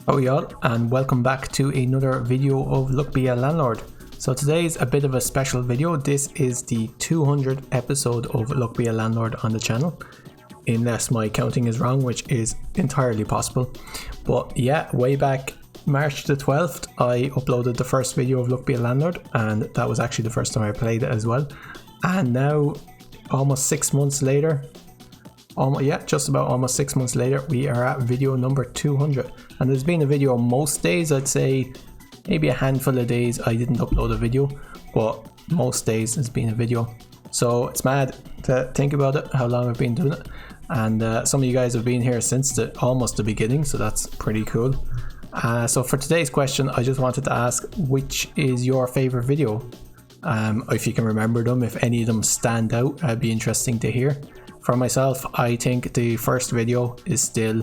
Hello y'all, and welcome back to another video of Look Be a Landlord. So today's a bit of a special video. This is the 200th episode of Look Be a Landlord on the channel, unless my counting is wrong, which is entirely possible. But yeah, way back March the 12th I uploaded the first video of Look Be a Landlord, and that was actually the first time I played it as well. And now almost 6 months later, just about almost 6 months later, we are at video number 200. And there's been a video most days. I'd say maybe a handful of days I didn't upload a video, but most days there's been a video. So it's mad to think about it, how long I've been doing it. And some of you guys have been here since almost the beginning, so that's pretty cool. So for today's question, I just wanted to ask, which is your favorite video? If you can remember them, if any of them stand out, it'd be interesting to hear. For myself, I think the first video is still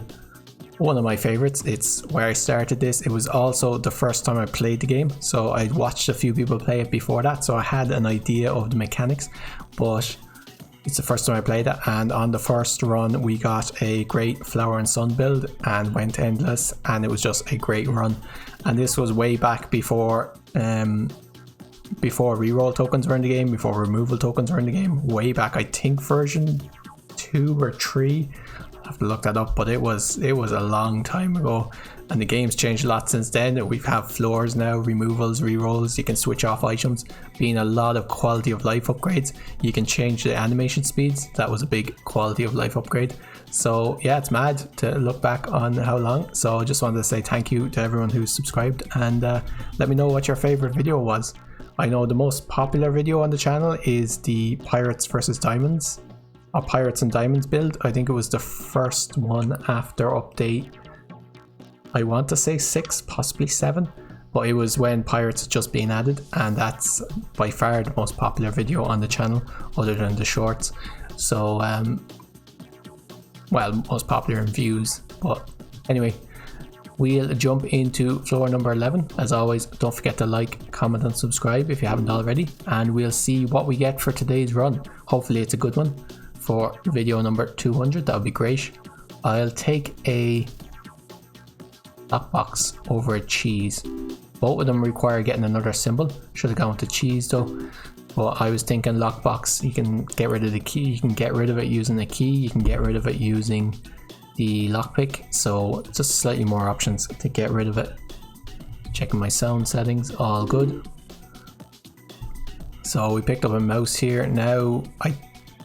one of my favorites. It's where I started this. It was also the first time I played the game, so I'd watched a few people play it before that, so I had an idea of the mechanics, but it's the first time I played it. And on the first run we got a great flower and sun build and went endless, and it was just a great run. And this was way back before reroll tokens were in the game, before removal tokens were in the game, way back, I think version 2 or 3. I have to look that up, but it was a long time ago, and the game's changed a lot since then. We have floors now, removals, rerolls, you can switch off items, being a lot of quality of life upgrades. You can change the animation speeds. That was a big quality of life upgrade. So yeah, it's mad to look back on how long. So I just wanted to say thank you to everyone who's subscribed, and let me know what your favorite video was. I know the most popular video on the channel is the Pirates versus Diamonds, or Pirates and Diamonds build. I think it was the first one after update, I want to say 6, possibly 7, but it was when Pirates had just been added, and that's by far the most popular video on the channel other than the shorts. So well, most popular in views. But anyway, we'll jump into floor number 11. As always, don't forget to like, comment and subscribe if you haven't already, and we'll see what we get for today's run. Hopefully it's a good one for video number 200. That would be great. I'll take a lockbox over a cheese. Both of them require getting another symbol. Should have gone with the cheese though, but I was thinking lockbox, you can get rid of the key, you can get rid of it using the key, you can get rid of it using the lockpick, so just slightly more options to get rid of it. Checking my sound settings, all good. So we picked up a mouse here. Now I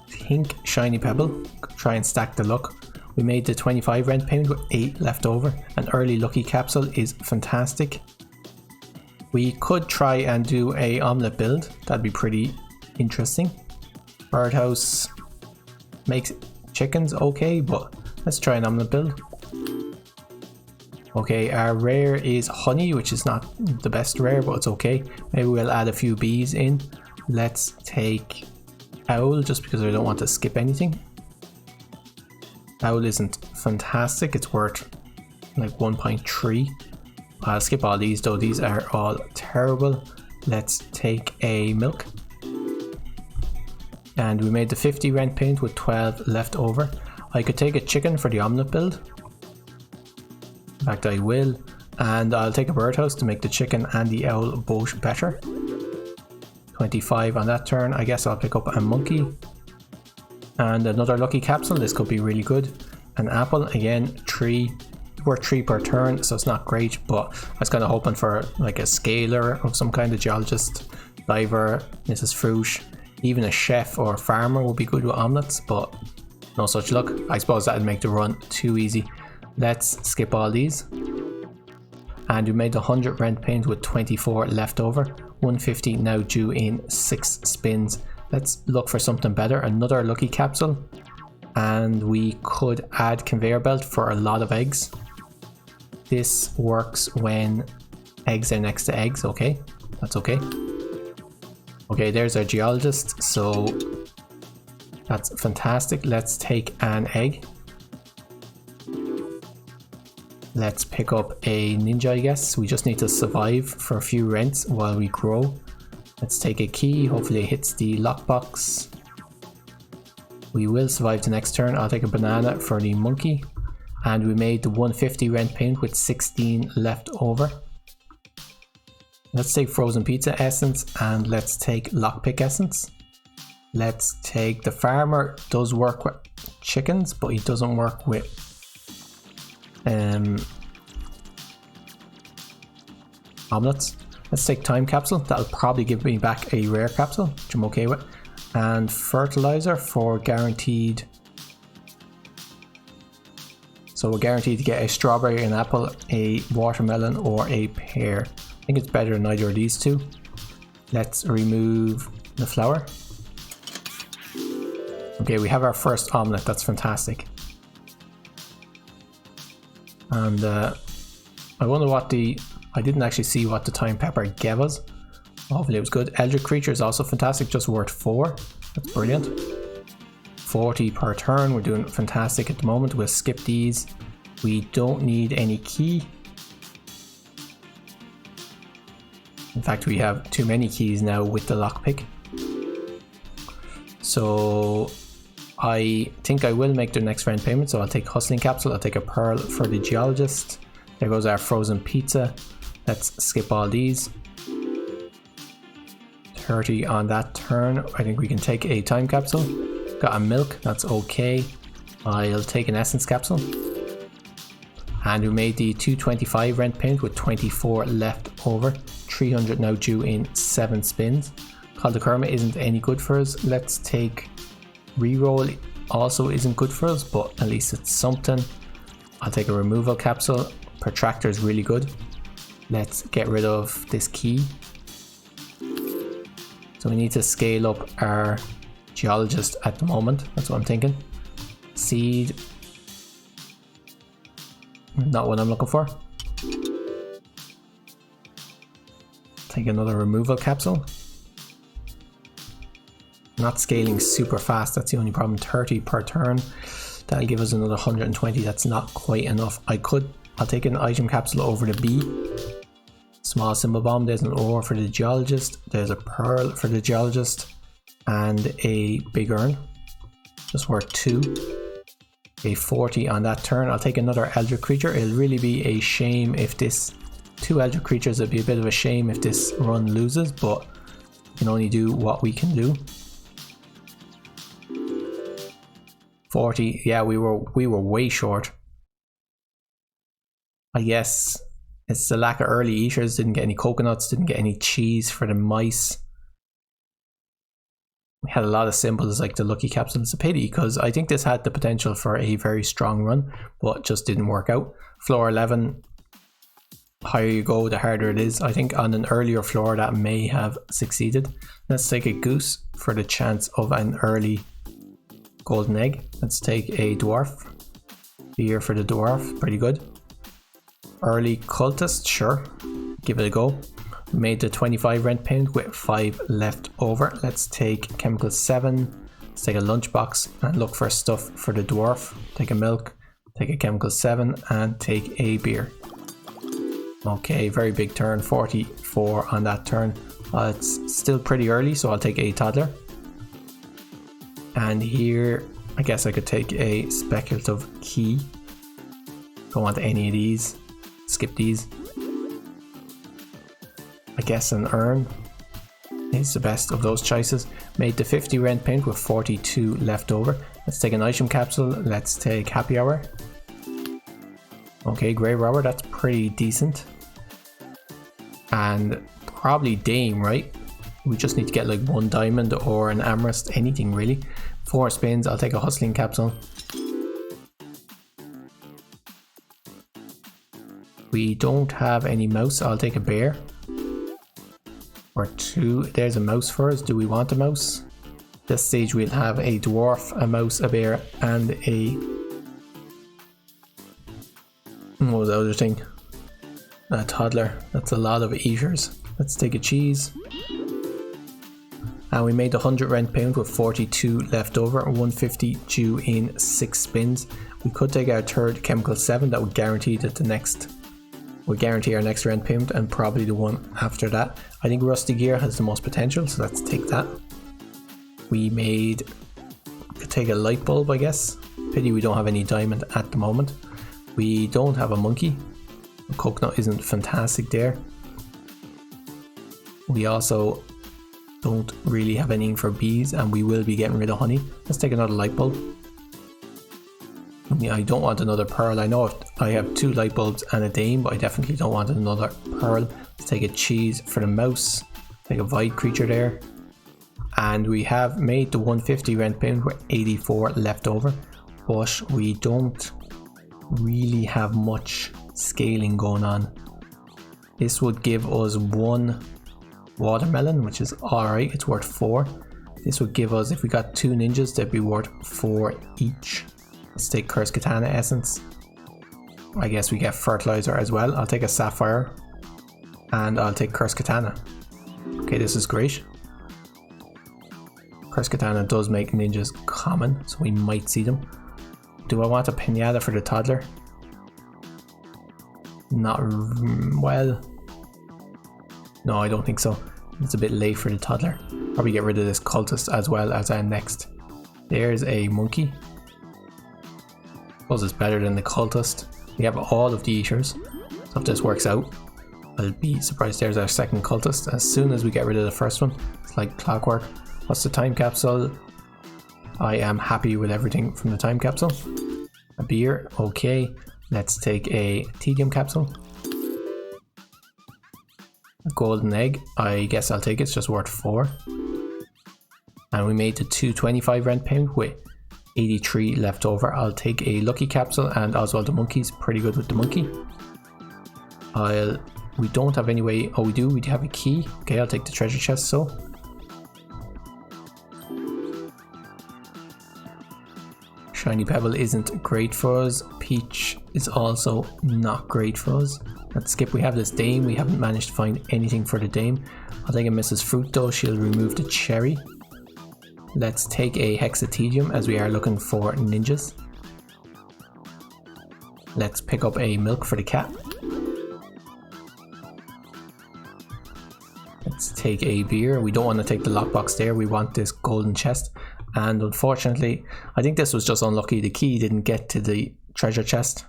think shiny pebble, try and stack the luck. We made the 25 rent payment with 8 left over. An early lucky capsule is fantastic. We could try and do a omelette build, that'd be pretty interesting. Birdhouse makes chickens okay, but let's try an omelette build. Okay, our rare is honey, which is not the best rare, but it's okay. Maybe we'll add a few bees in. Let's take owl, just because I don't want to skip anything. Owl isn't fantastic, it's worth like 1.3. I'll skip all these though, these are all terrible. Let's take a milk. And we made the 50 rent payment with 12 left over. I could take a chicken for the omelette build. In fact, I will. And I'll take a birdhouse to make the chicken and the owl both better. 25 on that turn. I guess I'll pick up a monkey. And another lucky capsule. This could be really good. An apple. Again, 3. Worth 3 per turn, so it's not great, but I was kind of hoping for like a scaler of some kind, of geologist, diver, Mrs. Fruit, even a chef or farmer would be good with omelets, but no such luck. I suppose that'd make the run too easy. Let's skip all these. And we made 100 rent payment with 24 left over. 150 now due in 6 spins. Let's look for something better. Another lucky capsule, and we could add conveyor belt for a lot of eggs. This works when eggs are next to eggs. Okay, that's okay. Okay, there's our geologist, so that's fantastic. Let's take an egg. Let's pick up a ninja, I guess. We just need to survive for a few rents while we grow. Let's take a key. Hopefully it hits the lockbox. We will survive the next turn. I'll take a banana for the monkey. And we made the 150 rent payment with 16 left over. Let's take frozen pizza essence and let's take lockpick essence. Let's take the farmer. Does work with chickens, but he doesn't work with omelets. Let's take time capsule. That'll probably give me back a rare capsule, which I'm okay with. And fertilizer for guaranteed. So we're guaranteed to get a strawberry, an apple, a watermelon, or a pear. I think it's better than either of these two. Let's remove the flour. Okay, we have our first omelette. That's fantastic. And I wonder what I didn't actually see what the time pepper gave us. Hopefully it was good. Eldritch creature is also fantastic, just worth 4. That's brilliant. 40 per turn. We're doing fantastic at the moment. We'll skip these. We don't need any key. In fact, we have too many keys now with the lockpick. So I think I will make the next round payment. So I'll take hustling capsule. I'll take a pearl for the geologist. There goes our frozen pizza. Let's skip all these. 30 on that turn. I think we can take a time capsule. Got a milk, that's okay. I'll take an essence capsule. And we made the 225 rent payment with 24 left over. 300 now due in 7 spins. Call the Karma isn't any good for us. Let's take reroll, also isn't good for us, but at least it's something. I'll take a removal capsule. Protractor is really good. Let's get rid of this key. So we need to scale up our geologist at the moment. That's what I'm thinking. Seed. Not what I'm looking for. Take another removal capsule. Not scaling super fast. That's the only problem. 30 per turn. That'll give us another 120. That's not quite enough. I'll take an item capsule over the B. Small symbol bomb. There's an ore for the geologist. There's a pearl for the geologist. And a big urn. Just worth 2. A 40 on that turn. I'll take another Eldritch creature. It'll really be a shame if this 2 Eldritch creatures, it'd be a bit of a shame if this run loses, but we can only do what we can do. 40, yeah, we were way short. I guess it's the lack of early eaters. Didn't get any coconuts, didn't get any cheese for the mice. We had a lot of symbols like the lucky capsule. It's a pity because I think this had the potential for a very strong run, but just didn't work out. Floor 11, higher you go, the harder it is. I think on an earlier floor that may have succeeded. Let's take a goose for the chance of an early golden egg. Let's take a dwarf. Beer for the dwarf, pretty good. Early cultist, sure, give it a go. We made the 25 rent payment with 5 left over. Let's take chemical 7. Let's take a lunchbox and look for stuff for the dwarf. Take a milk, take a chemical 7 and take a beer. Okay, very big turn, 44 on that turn. It's still pretty early, so I'll take a toddler. And here, I guess I could take a speculative key. Don't want any of these. Skip these. I guess an urn is the best of those choices. Made the 50 rent payment with 42 left over. Let's take an item capsule. Let's take happy hour. Okay, grey robber, that's pretty decent. And probably dame, right? We just need to get like 1 diamond or an amethyst, anything really. 4 spins, I'll take a hustling capsule. We don't have any mouse, I'll take a bear. Or 2, there's a mouse for us. Do we want a mouse? This stage we'll have a dwarf, a mouse, a bear, and a... what was the other thing? A toddler. That's a lot of eaters. Let's take a cheese. And we made 100 rent payment with 42 left over, 150 due in 6 spins. We could take our third chemical 7, that would guarantee that the next... would guarantee our next rent payment and probably the one after that. I think Rusty Gear has the most potential, so let's take that. We could take a light bulb, I guess. Pity we don't have any diamond at the moment. We don't have a monkey. The coconut isn't fantastic there. We also don't really have anything for bees, and we will be getting rid of honey. Let's take another light bulb. I don't want another pearl. I know I have 2 light bulbs and a dame, but I definitely don't want another pearl. Let's take a cheese for the mouse. Take a void creature there. And we have made the 150 rent pound with 84 left over, but we don't really have much scaling going on. This would give us 1 watermelon, which is alright, it's worth 4. This would give us, if we got 2 ninjas, they'd be worth 4 each. Let's take Cursed Katana Essence. I guess we get fertilizer as well. I'll take a sapphire and I'll take Cursed Katana. Okay, this is great. Cursed Katana does make ninjas common, so we might see them. Do I want a pinata for the toddler? Not well. No, I don't think so. It's a bit late for the toddler. Probably get rid of this cultist as well as our next. There's a monkey. Suppose it's better than the cultist. We have all of the eaters, so if this works out, I'll be surprised. There's our second cultist. As soon as we get rid of the first one, it's like clockwork. What's the time capsule? I am happy with everything from the time capsule. A beer, okay. Let's take a tedium capsule. A golden egg, I guess I'll take it, it's just worth 4. And we made the 225 rent pound with 83 left over. I'll take a lucky capsule, and Oswald the monkey's pretty good with the monkey. We don't have any way, oh we do have a key. Okay, I'll take the treasure chest, so. Shiny Pebble isn't great for us. Peach is also not great for us. Let's skip. We have this dame. We haven't managed to find anything for the dame. I'll take a Mrs. Fruit though. She'll remove the cherry. Let's take a hexatedium as we are looking for ninjas. Let's pick up a milk for the cat. Let's take a beer. We don't want to take the lockbox there. We want this golden chest. And unfortunately, I think this was just unlucky. The key didn't get to the treasure chest.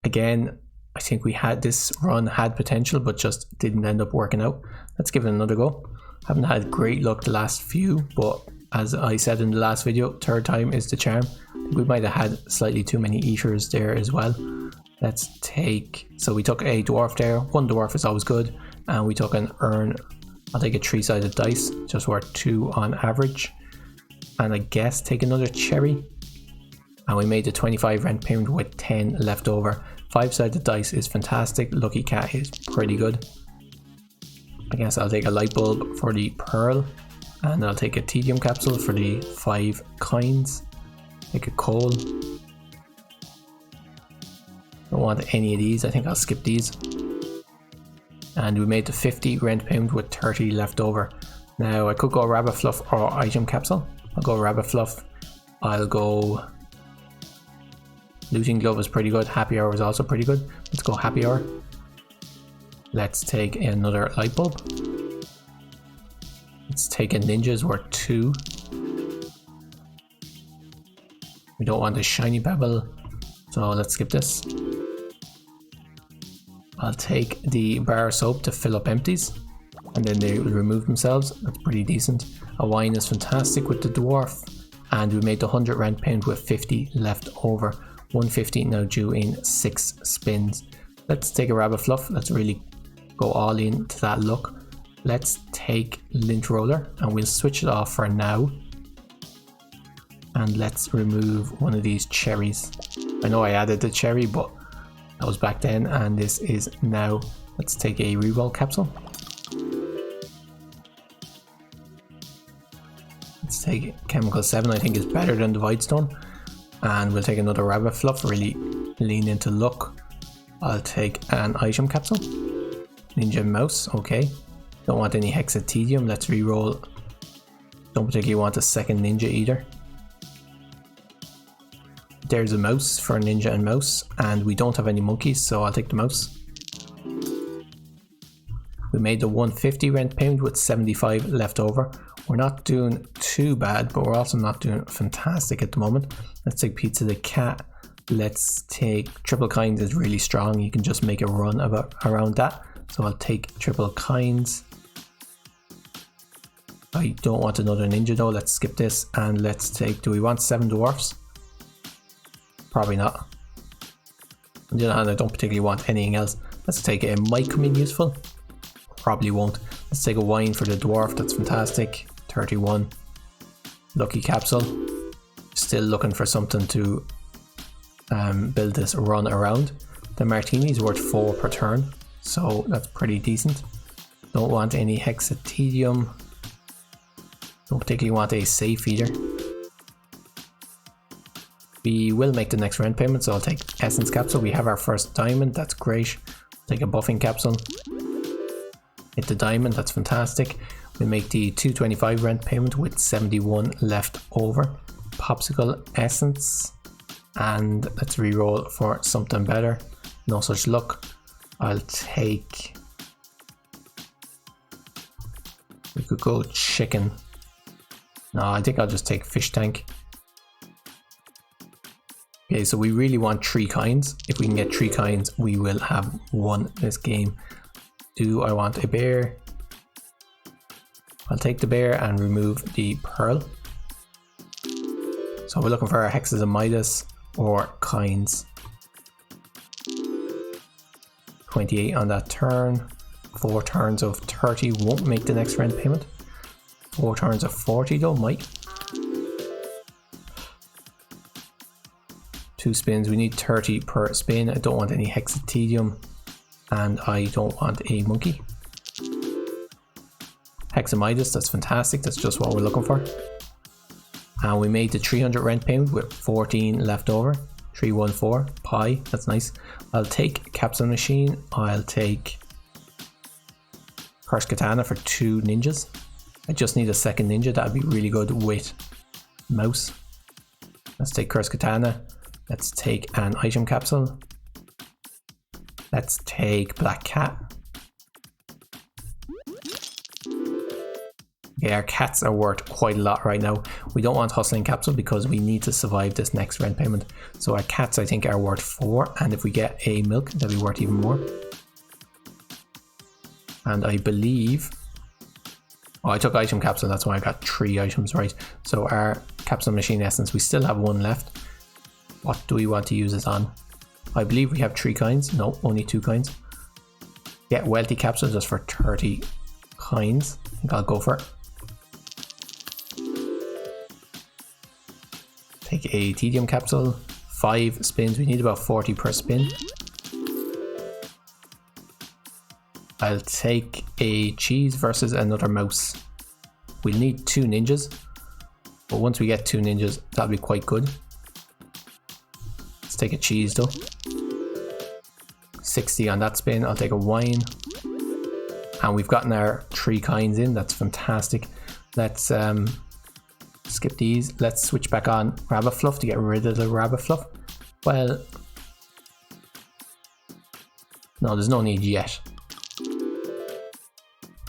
Again, I think we had this run had potential, but just didn't end up working out. Let's give it another go. Haven't had great luck the last few, but as I said in the last video, 3rd time is the charm. We might have had slightly too many eaters there as well. Let's take, so we took a dwarf there. 1 dwarf is always good. And we took an urn. I'll take a 3-sided dice, just worth 2 on average. And I guess take another cherry. And we made the 25 rent pound with 10 left over. 5-sided dice is fantastic. Lucky cat is pretty good. I guess I'll take a light bulb for the pearl, and I'll take a tedium capsule for the 5 coins. Take a coal. Don't want any of these. I think I'll skip these. And we made the 50 rent pound with 30 left over. Now I could go rabbit fluff or item capsule. I'll go rabbit fluff. I'll go looting glove is pretty good. Happy hour is also pretty good. Let's go happy hour. Let's take another light bulb. Let's take a ninja's worth 2. We don't want a shiny pebble, so let's skip this. I'll take the bar of soap to fill up empties, and then they will remove themselves. That's pretty decent. A wine is fantastic with the dwarf, and we made the 100 rent pound with 50 left over. 150 now due in 6 spins. Let's take a rabbit fluff. Let's really go all in to that look. Let's take lint roller, and we'll switch it off for now. And let's remove one of these cherries. I know I added the cherry, but that was back then, and this is now. Let's take a reroll capsule. Let's take chemical 7. I think is better than the void stone. And we'll take another rabbit fluff, really lean into luck. I'll take an item capsule. Ninja mouse, okay. Don't want any hexatedium, let's reroll. Don't particularly want a second ninja either. There's a mouse for ninja and mouse, and we don't have any monkeys, so I'll take the mouse. We made the 150 rent pound with 75 left over. We're not doing too bad, but we're also not doing fantastic at the moment. Let's take Pizza the cat. Let's take triple kinds is really strong. You can just make a run around that. So I'll take triple kinds. I don't want another ninja though. Let's skip this and let's take, do we want 7 dwarfs? Probably not. On the other hand, I don't particularly want anything else. Let's take a might come in useful. Probably won't. Let's take a wine for the dwarf. That's fantastic. 31. Lucky capsule. Still looking for something to build this run around. The martini is worth 4 per turn, so that's pretty decent. Don't want any hexatedium. Don't particularly want a safe either. We will make the next rent payment, so I'll take essence capsule. We have our first diamond, that's great. Take a buffing capsule. Hit the diamond, that's fantastic. We make the 225 rent payment with 71 left over. Popsicle essence. And let's reroll for something better. No such luck. I'll take... We could go chicken. No, I think I'll just take fish tank. Okay, so we really want 3 kinds. If we can get 3 kinds, we will have won this game. Do I want a bear? I'll take the bear and remove the pearl. So we're looking for our hexes and midas or kinds. 28 on that turn. 4 turns of 30 won't make the next rent payment. 4 turns of 40 though might. 2 spins, we need 30 per spin. I don't want any hexatedium and I don't want a monkey. Hexamidas, that's fantastic, that's just what we're looking for. And we made the 300 rent payment with 14 left over. 314 pi, that's nice. I'll take capsule machine. I'll take curse katana for 2 ninjas. I just need a second ninja, that'd be really good with mouse. Let's take curse katana. Let's take an item capsule. Let's take black cat. Okay, our cats are worth quite a lot right now. We don't want hustling capsule because we need to survive this next rent payment. So our cats I think are worth 4, and if we get a milk they'll be worth even more. And I believe, oh, I took item capsule, that's why I got 3 items right. So our capsule machine essence, we still have 1 left. What do we want to use this on? I believe we have 3 kinds. No, only 2 kinds. Get wealthy capsule just for 30 kinds. I think I'll go for it. Take a tedium capsule. 5 spins. We need about 40 per spin. I'll take a cheese versus another mouse. We'll need 2 ninjas. But once we get 2 ninjas, that'll be quite good. Let's take a cheese though. 60 on that spin. I'll take a wine. And we've gotten our 3 kinds in. That's fantastic. Let's skip these. Let's switch back on rabbit fluff to get rid of the rabbit fluff. Well, no, there's no need yet.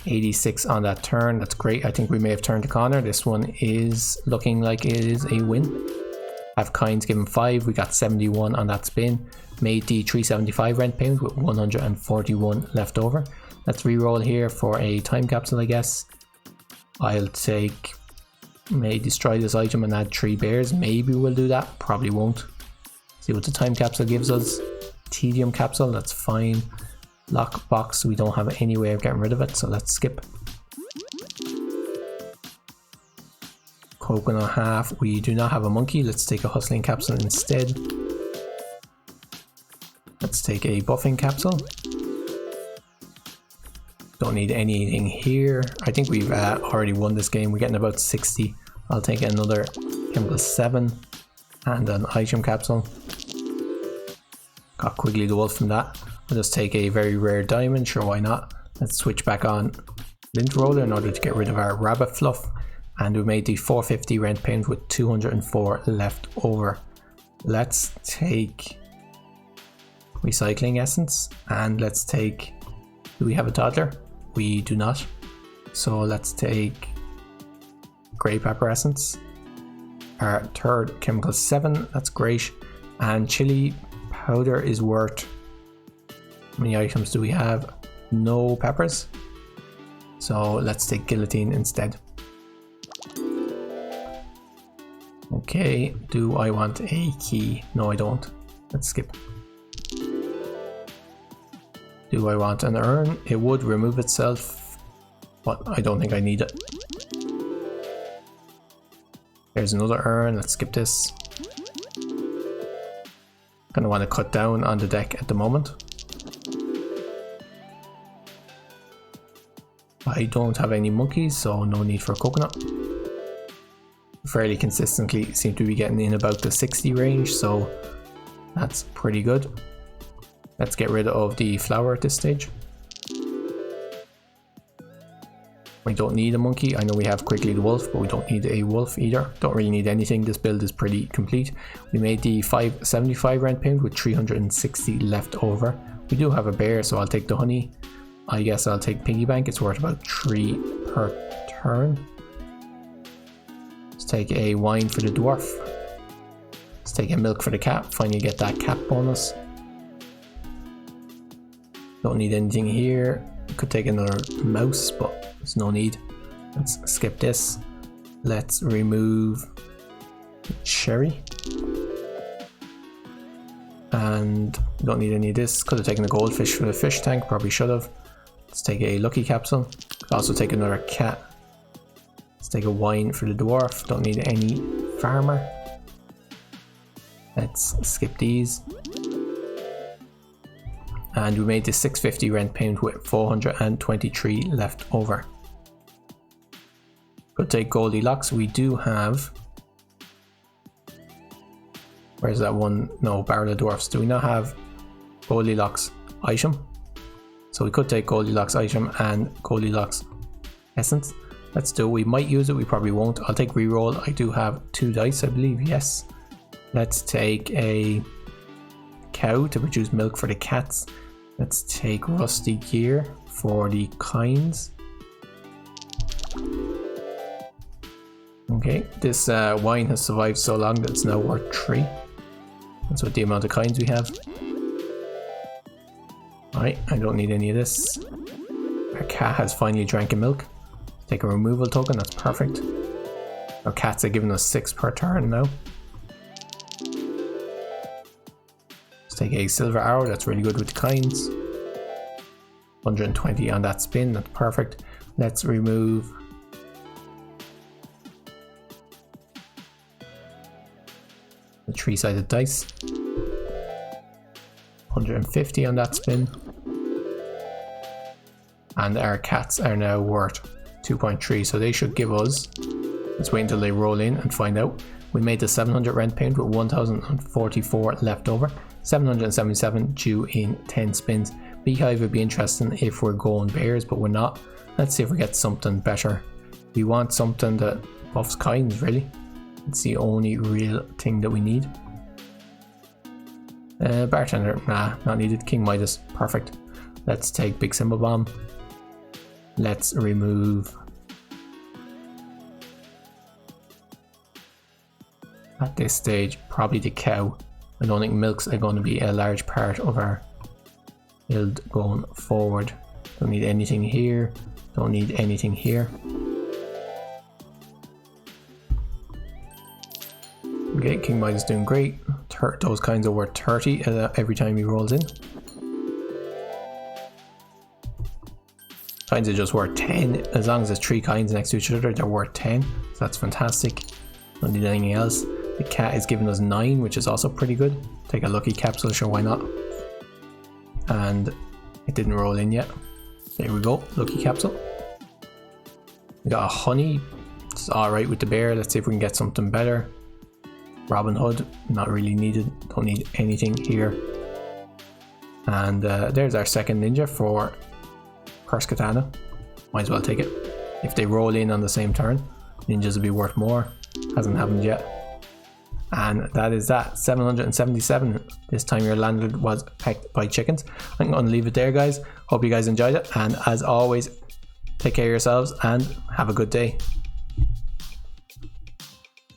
86 on that turn. That's great. I think we may have turned the corner. This one is looking like it is a win. Have kinds given 5. We got 71 on that spin. Made the 375 rent payment with 141 left over. Let's re-roll here for a time capsule, I guess. I'll take, may destroy this item and add 3 bears. Maybe we'll do that. Probably won't. See what the time capsule gives us. Tedium capsule, that's fine. Lock box, we don't have any way of getting rid of it, so let's skip. Coconut half, we do not have a monkey. Let's take a hustling capsule instead. Let's take a buffing capsule. Don't need anything here. I think we've already won this game. We're getting about 60. I'll take another chemical 7 and an item capsule. Got Quigley the Wolf from that. I'll just take a very rare diamond, sure, why not. Let's switch back on lint roller in order to get rid of our rabbit fluff. And we made the 450 rent payment with 204 left over. Let's take recycling essence and let's take, do we have a toddler? We do not. So let's take grey pepper essence. Our third chemical 7, that's great. And chili powder is worth... How many items do we have? No peppers. So let's take guillotine instead. Okay, do I want a key? No, I don't. Let's skip. Do I want an urn? It would remove itself, but I don't think I need it. There's another urn. Let's skip this. Gonna want to cut down on the deck at the moment. I don't have any monkeys, so no need for a coconut. Fairly consistently seem to be getting in about the 60 range, so that's pretty good. Let's get rid of the flower at this stage. We don't need a monkey. I know we have Quickly the wolf, but we don't need a wolf either. Don't really need anything. This build is pretty complete. We made the 575 rent payment with 360 left over. We do have a bear, so I'll take the honey. I guess I'll take piggy bank. It's worth about 3 per turn. Let's take a wine for the dwarf. Let's take a milk for the cat. Finally get that cat bonus. Don't need anything here. Could take another mouse, but there's no need. Let's skip this. Let's remove cherry. And don't need any of this. Could have taken a goldfish for the fish tank. Probably should have. Let's take a lucky capsule. Could also take another cat. Let's take a wine for the dwarf. Don't need any farmer. Let's skip these. And we made the 650 rent payment with 423 left over. Could take Goldilocks. We do have... Where's that one? No, Barrel of Dwarfs. Do we not have Goldilocks item? So we could take Goldilocks item and Goldilocks essence. Let's do it. We might use it, we probably won't. I'll take reroll. I do have 2 dice, I believe, yes. Let's take a cow to produce milk for the cats. Let's take rusty gear for the kinds. Okay, this wine has survived so long that it's now worth 3. That's what the amount of kinds we have. Alright, I don't need any of this. Our cat has finally drank a milk. Take a removal token, that's perfect. Our cats are giving us 6 per turn now. Let's take a silver arrow, that's really good with the kinds. 120 on that spin, that's perfect. Let's remove the 3-sided dice. 150 on that spin. And our cats are now worth 2.3, so they should give us, let's wait until they roll in and find out. We made the 700 rent payment with 1044 left over, 777 due in 10 spins. Beehive would be interesting if we're going bears, but we're not. Let's see if we get something better. We want something that buffs kinds, really. It's the only real thing that we need. Bartender, nah, not needed. King Midas, perfect. Let's take Big Symbol Bomb. Let's remove... At this stage, probably the cow. I don't think milks are going to be a large part of our build going forward. Don't need anything here. Don't need anything here. Okay, King Midas doing great. Those kinds are worth 30 every time he rolls in. Kinds are just worth 10. As long as there's 3 kinds next to each other, they're worth 10. So that's fantastic. Don't need anything else. The cat is giving us 9, which is also pretty good. Take a lucky capsule, sure, why not? And it didn't roll in yet. There we go, lucky capsule. We got a honey. It's alright with the bear. Let's see if we can get something better. Robin Hood, not really needed. Don't need anything here. And there's our second ninja for Curse Katana. Might as well take it. If they roll in on the same turn, ninjas will be worth more. Hasn't happened yet. And that is that. 777. This time your landlord was pecked by chickens. I'm going to leave it there, guys. Hope you guys enjoyed it. And as always, take care of yourselves and have a good day.